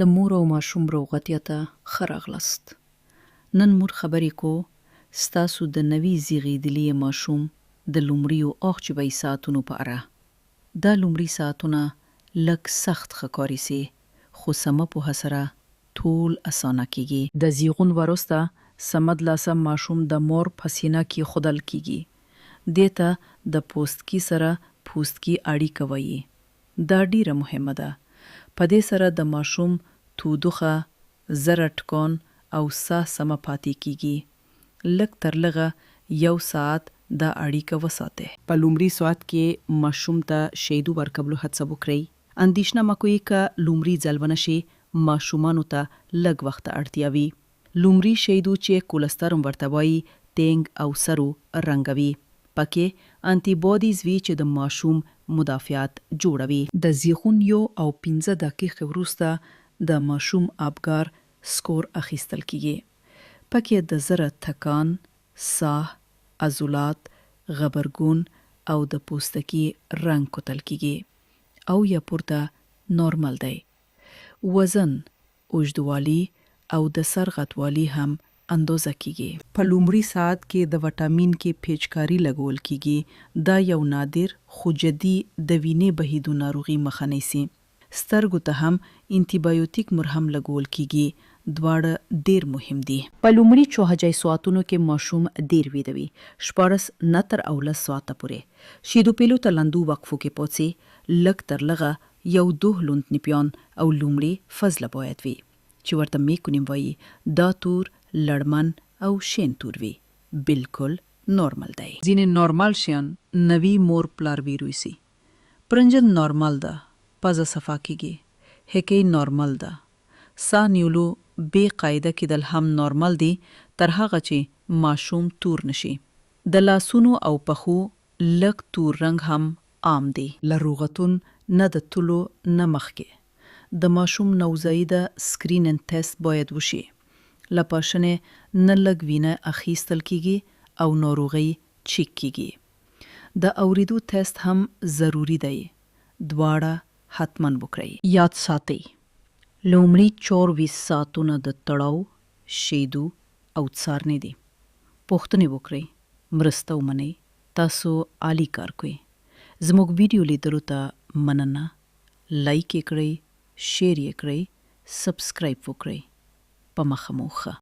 د مور او ماشوم روغتیا ته ښه راغلاست. نن مور خبرې کو ستاسو د نوي زیږیدلي ماشوم د لومړیو اخچوي ساعتونو په اړه. دا لومړي ساعتونه لږ سخت ښکاري سي خو سمه پوهه سره ټول اسانه کیږي. د زیږون وروسته سمدلاسه ماشوم د مور په سینه کې خودل کیږي. دې ته د پوستکي سره پوستکي اړیکه وایي. دا ډیره مهمه ده. په دې سره د ماشوم تودوخه، زره ټکان او ساه سمه پاتې کیږي. لږ تر لږه 1 ساعت دا اړیکه وساته. په لومړي ساعت کې ماشوم ته شیدو ورکولو هڅه وکړئ. اندیشنه مه کوئ که لومړي ځل ونه شي، ماشومانو ته لږ وخت اړتیا وي. لومړي شیدو چې کولسټرم ورته وایي تینګ او سرو رنګوي. پکې انټي باډیز وي چې د ماشوم مدافعات جوړوي. د زیږون 1 او 15 دقیقې وروسته د ماشوم APGAR سکور اخیستل کیږي. پکې د زره تکان، ساه، عضلات، غبرګون او د پوستکي رنګ کتل کیږي او یا پورته نورمال دی. وزن، اوږدوالي او د سر غټوالي هم اندازه کیږي. په لومړي ساعت کې د وټامین کې پیچکاري لګول کیږي. دا یو نادر خو جدي د وینې بهیدو ناروغي مخه نیسي. سترګو ته هم انټي مرهم لګول کیږي. دواړه ډیر مهم دي. په لومړي 24 ساعتونو کې ماشوم ډیر ویده وي. 14 نه تر 18 ساعته پورې. شیدو پیلو ته لندو وقفو کې پوڅي لږ تر لږه 1-2 لوند نیپیان او لومړي فضله باید وي چې ورته میکنیم وایي. دا تور لړمن او شین تور وي. بالکل نورمال دی. ځینې نورمال شیان نوی مور پلار ویروسي. پرنجل نورمال ده. پزه صفا کیږي. هکې نورمال ده. ساه نیولو بې قاعده کېدل هم نورمال دي تر هغه چې ماشوم تور نشي. د لاسونو او پښو لږ تور رنګ هم عام دی. له روغتون نه د تلو نه مخکې د ماشوم نوزیږي د سکرینینګ ټیسټ باید وشي. لپاره نه لږ وینه اخیستل کیږي او ناروغي چیک کیږي. د اوریدو ټیسټ هم ضروری دی. دواړه حتما وکړئ. یاد ساتئ لومړي 24 ساعتونه د تړاو، شیدو او څارنې دي. پوښتنې وکړئ، مرسته ومنئ. تاسو عالی کار کوئ. زموږ ویډیو لیدلو ته مننه. لایک یې کړئ، شیر یې کړئ، سبسکرایب وکړئ. په مخه موخه.